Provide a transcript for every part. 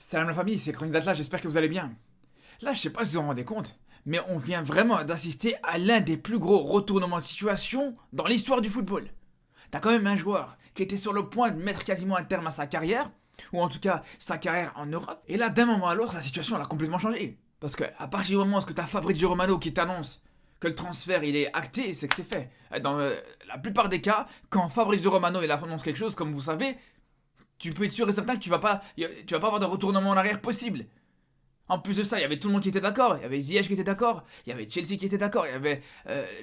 Salam la famille, c'est Chronique d'Atlas, j'espère que vous allez bien. Là, je sais pas si vous vous rendez compte, mais on vient vraiment d'assister à l'un des plus gros retournements de situation dans l'histoire du football. T'as quand même un joueur qui était sur le point de mettre quasiment un terme à sa carrière, ou en tout cas sa carrière en Europe, et là, d'un moment à l'autre, la situation elle a complètement changé. Parce que à partir du moment où t'as Fabrizio Romano qui t'annonce que le transfert il est acté, c'est que c'est fait. Dans la plupart des cas, quand Fabrizio Romano il annonce quelque chose, comme vous savez, tu peux être sûr et certain que tu vas pas avoir de retournement en arrière possible. En plus de ça, il y avait tout le monde qui était d'accord. Il y avait Ziyech qui était d'accord. Il y avait Chelsea qui était d'accord. Il y avait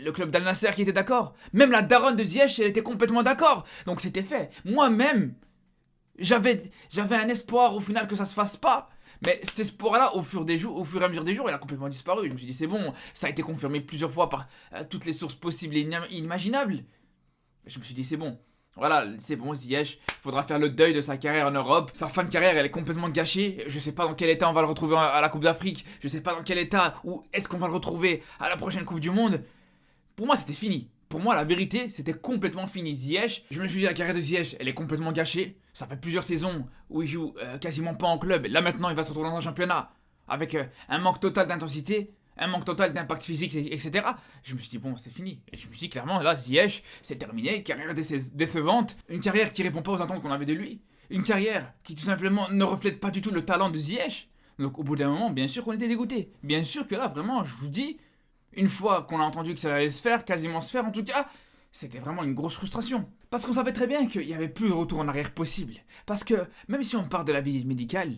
le club d'Al Nasser qui était d'accord. Même la daronne de Ziyech, elle était complètement d'accord. Donc c'était fait. Moi-même, j'avais un espoir au final que ça se fasse pas. Mais cet espoir-là, au fur et à mesure des jours, il a complètement disparu. Je me suis dit, c'est bon, ça a été confirmé plusieurs fois par toutes les sources possibles et inimaginables. Je me suis dit, c'est bon. Voilà, c'est bon, Ziyech, faudra faire le deuil de sa carrière en Europe. Sa fin de carrière, elle est complètement gâchée. Je sais pas dans quel état on va le retrouver à la Coupe d'Afrique. Je sais pas dans quel état, ou est-ce qu'on va le retrouver à la prochaine Coupe du Monde. Pour moi, c'était fini. Pour moi, la vérité, c'était complètement fini. Ziyech, je me suis dit, la carrière de Ziyech, elle est complètement gâchée. Ça fait plusieurs saisons où il joue quasiment pas en club. Là, maintenant, il va se retrouver dans un championnat avec un manque total d'intensité, un manque total d'impact physique, etc. Je me suis dit, bon, c'est fini. Et je me suis dit, clairement, là, Ziyech, c'est terminé. Carrière décevante. Une carrière qui répond pas aux attentes qu'on avait de lui. Une carrière qui, tout simplement, ne reflète pas du tout le talent de Ziyech. Donc, au bout d'un moment, bien sûr qu'on était dégoûté. Bien sûr que là, vraiment, je vous dis, une fois qu'on a entendu que ça allait se faire, quasiment se faire en tout cas, c'était vraiment une grosse frustration. Parce qu'on savait très bien qu'il n'y avait plus de retour en arrière possible. Parce que, même si on part de la visite médicale,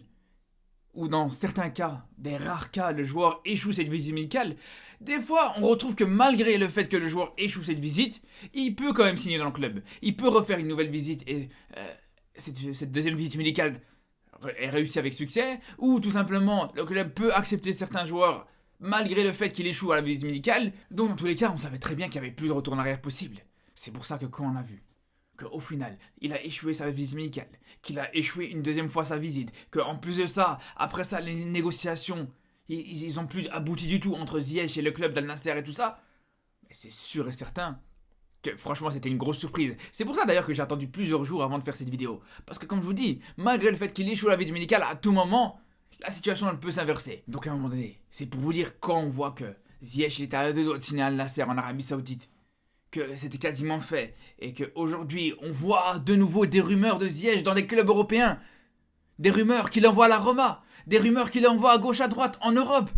ou dans certains cas, des rares cas, le joueur échoue cette visite médicale, des fois on retrouve que malgré le fait que le joueur échoue cette visite, il peut quand même signer dans le club. Il peut refaire une nouvelle visite et cette deuxième visite médicale est réussie avec succès, ou tout simplement le club peut accepter certains joueurs malgré le fait qu'il échoue à la visite médicale. Donc dans tous les cas, on savait très bien qu'il n'y avait plus de retour en arrière possible. C'est pour ça que quand on a vu qu'au final, il a échoué sa visite médicale, qu'il a échoué une deuxième fois sa visite, qu'en plus de ça, après ça, les négociations, ils ont plus abouti du tout entre Ziyech et le club d'Al Nasser et tout ça, mais c'est sûr et certain que franchement c'était une grosse surprise. C'est pour ça d'ailleurs que j'ai attendu plusieurs jours avant de faire cette vidéo. Parce que comme je vous dis, malgré le fait qu'il échoue la visite médicale, à tout moment, la situation elle peut s'inverser. Donc à un moment donné, c'est pour vous dire quand on voit que Ziyech était à deux doigts de signer Al Nasser en Arabie Saoudite, que c'était quasiment fait, et qu'aujourd'hui on voit de nouveau des rumeurs de Ziyech dans les clubs européens, des rumeurs qu'il envoie à la Roma, des rumeurs qu'il envoie à gauche à droite en Europe.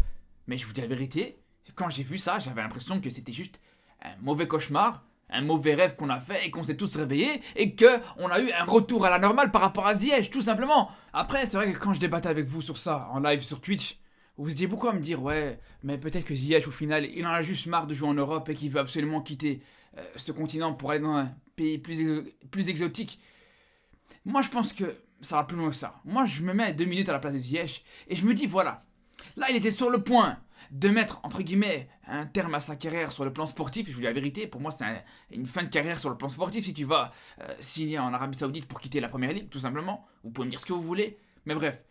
Mais je vous dis la vérité, quand j'ai vu ça, j'avais l'impression que c'était juste un mauvais cauchemar, un mauvais rêve qu'on a fait et qu'on s'est tous réveillés et qu'on a eu un retour à la normale par rapport à Ziyech, tout simplement. Après, c'est vrai que quand je débattais avec vous sur ça, en live sur Twitch, vous étiez beaucoup à me dire, ouais, mais peut-être que Ziyech, au final, il en a juste marre de jouer en Europe et qu'il veut absolument quitter ce continent pour aller dans un pays plus exotique. Moi, je pense que ça va plus loin que ça. Moi, je me mets 2 minutes à la place de Ziyech et je me dis, voilà, là, il était sur le point de mettre, entre guillemets, un terme à sa carrière sur le plan sportif. Et je vous dis la vérité, pour moi, c'est une fin de carrière sur le plan sportif si tu vas signer en Arabie Saoudite pour quitter la Première Ligue, tout simplement. Vous pouvez me dire ce que vous voulez, mais bref.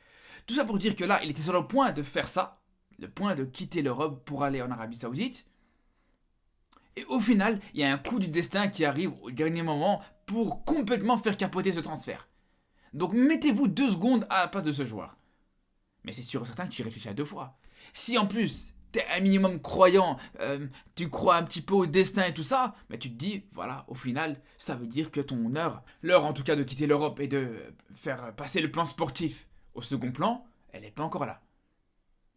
Tout ça pour dire que là, il était sur le point de faire ça, le point de quitter l'Europe pour aller en Arabie Saoudite. Et au final, il y a un coup du destin qui arrive au dernier moment pour complètement faire capoter ce transfert. Donc mettez-vous 2 secondes à la place de ce joueur. Mais c'est sûr et certain que tu y réfléchis à 2 fois. Si en plus, t'es un minimum croyant, tu crois un petit peu au destin et tout ça, mais tu te dis, voilà, au final, ça veut dire que ton l'heure en tout cas de quitter l'Europe et de faire passer le plan sportif au second plan, elle n'est pas encore là.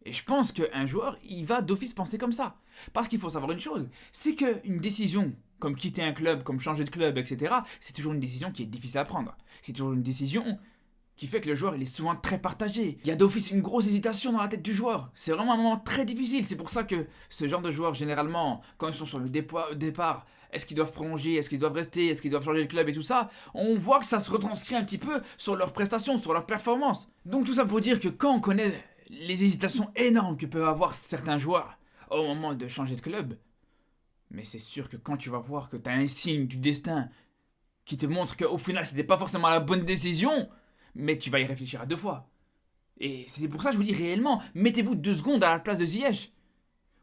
Et je pense qu'un joueur, il va d'office penser comme ça. Parce qu'il faut savoir une chose, c'est qu'une décision, comme quitter un club, comme changer de club, etc., c'est toujours une décision qui est difficile à prendre. C'est toujours une décision qui fait que le joueur, il est souvent très partagé. Il y a d'office une grosse hésitation dans la tête du joueur. C'est vraiment un moment très difficile. C'est pour ça que ce genre de joueurs, généralement, quand ils sont sur le départ, est-ce qu'ils doivent prolonger, est-ce qu'ils doivent rester, est-ce qu'ils doivent changer de club et tout ça, on voit que ça se retranscrit un petit peu sur leurs prestations, sur leurs performances. Donc tout ça pour dire que quand on connaît les hésitations énormes que peuvent avoir certains joueurs au moment de changer de club, mais c'est sûr que quand tu vas voir que tu as un signe du destin qui te montre qu'au final c'était pas forcément la bonne décision, mais tu vas y réfléchir à 2 fois. Et c'est pour ça que je vous dis réellement, mettez-vous 2 secondes à la place de Ziyech.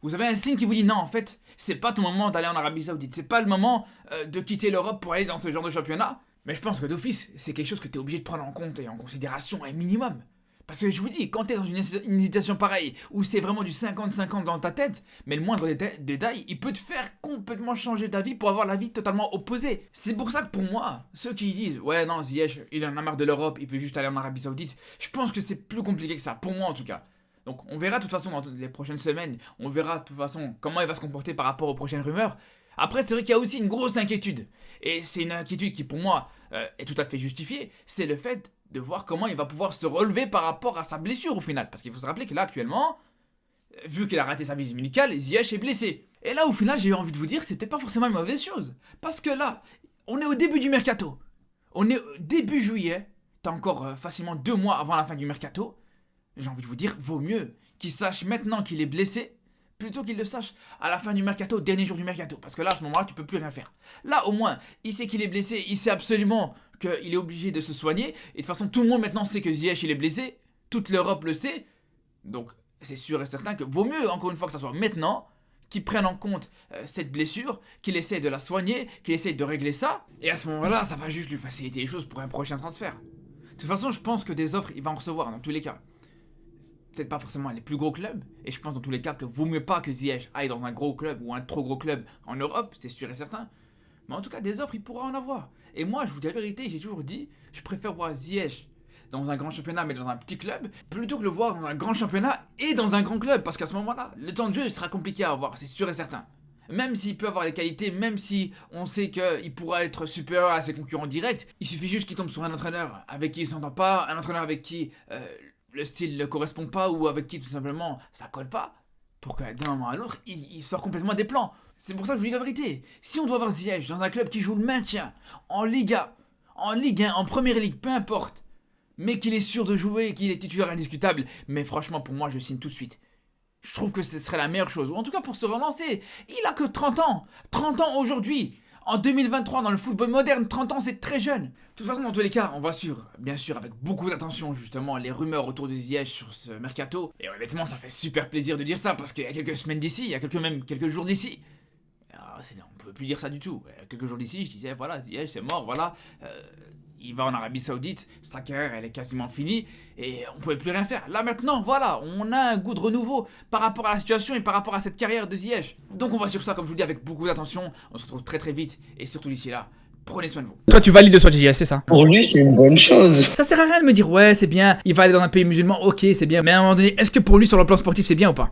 Vous avez un signe qui vous dit non, en fait, c'est pas ton moment d'aller en Arabie Saoudite, c'est pas le moment de quitter l'Europe pour aller dans ce genre de championnat. Mais je pense que d'office, c'est quelque chose que tu es obligé de prendre en compte et en considération un minimum. Parce que je vous dis, quand t'es dans une hésitation pareille, où c'est vraiment du 50-50 dans ta tête, mais le moindre détail, il peut te faire complètement changer d'avis pour avoir l'avis totalement opposé. C'est pour ça que pour moi, ceux qui disent, ouais non, Ziyech, il en a marre de l'Europe, il veut juste aller en Arabie Saoudite, je pense que c'est plus compliqué que ça, pour moi en tout cas. Donc on verra de toute façon dans les prochaines semaines, on verra de toute façon comment il va se comporter par rapport aux prochaines rumeurs. Après, c'est vrai qu'il y a aussi une grosse inquiétude, et c'est une inquiétude qui pour moi est tout à fait justifiée, c'est le fait de voir comment il va pouvoir se relever par rapport à sa blessure au final. Parce qu'il faut se rappeler que là actuellement, vu qu'il a raté sa visite médicale, Ziyech est blessé. Et là au final j'ai eu envie de vous dire c'est peut-être pas forcément une mauvaise chose. Parce que là, on est au début du mercato. On est début juillet. T'as encore facilement 2 mois avant la fin du mercato. J'ai envie de vous dire, vaut mieux qu'il sache maintenant qu'il est blessé plutôt qu'il le sache à la fin du mercato, dernier jour du mercato. Parce que là, à ce moment-là, tu peux plus rien faire. Là, au moins, il sait qu'il est blessé, il sait absolument qu'il est obligé de se soigner. Et de toute façon, tout le monde maintenant sait que Ziyech, il est blessé. Toute l'Europe le sait. Donc, c'est sûr et certain que vaut mieux, encore une fois, que ça soit maintenant, qu'il prenne en compte cette blessure, qu'il essaie de la soigner, qu'il essaie de régler ça. Et à ce moment-là, ça va juste lui faciliter les choses pour un prochain transfert. De toute façon, je pense que des offres, il va en recevoir dans tous les cas. Peut-être pas forcément les plus gros clubs, et je pense dans tous les cas que vaut mieux pas que Ziyech aille dans un gros club ou un trop gros club en Europe, c'est sûr et certain. Mais en tout cas, des offres, il pourra en avoir. Et moi, je vous dis la vérité, j'ai toujours dit, je préfère voir Ziyech dans un grand championnat, mais dans un petit club, plutôt que le voir dans un grand championnat et dans un grand club, parce qu'à ce moment-là, le temps de jeu sera compliqué à avoir, c'est sûr et certain. Même s'il peut avoir les qualités, même si on sait qu'il pourra être supérieur à ses concurrents directs, il suffit juste qu'il tombe sur un entraîneur avec qui il s'entend pas, un entraîneur avec qui le style ne correspond pas ou avec qui tout simplement ça colle pas, pour que d'un moment à l'autre, il sort complètement des plans. C'est pour ça que je vous dis la vérité. Si on doit avoir Ziyech dans un club qui joue le maintien, en Liga, en Ligue 1, en Première Ligue, peu importe, mais qu'il est sûr de jouer, qu'il est titulaire indiscutable, mais franchement pour moi je signe tout de suite. Je trouve que ce serait la meilleure chose, ou en tout cas pour se relancer. Il a que 30 ans, 30 ans aujourd'hui. En 2023, dans le football moderne, 30 ans, c'est très jeune. De toute façon, dans tous les cas, on va suivre, bien sûr, avec beaucoup d'attention, justement, les rumeurs autour de Ziyech sur ce mercato. Et honnêtement, ça fait super plaisir de dire ça, parce qu'il y a quelques semaines d'ici, il y a quelques jours d'ici, on peut plus dire ça du tout. Il y a quelques jours d'ici, je disais, voilà, Ziyech, c'est mort, voilà. Il va en Arabie Saoudite, sa carrière, elle est quasiment finie, et on pouvait plus rien faire. Là, maintenant, voilà, on a un goût de renouveau par rapport à la situation et par rapport à cette carrière de Ziyech. Donc on va sur ça, comme je vous dis, avec beaucoup d'attention. On se retrouve très très vite, et surtout d'ici là, prenez soin de vous. Toi, tu valides le choix de Ziyech, c'est ça? Pour lui, c'est une bonne chose. Ça sert à rien de me dire, ouais, c'est bien, il va aller dans un pays musulman, ok, c'est bien. Mais à un moment donné, est-ce que pour lui, sur le plan sportif, c'est bien ou pas?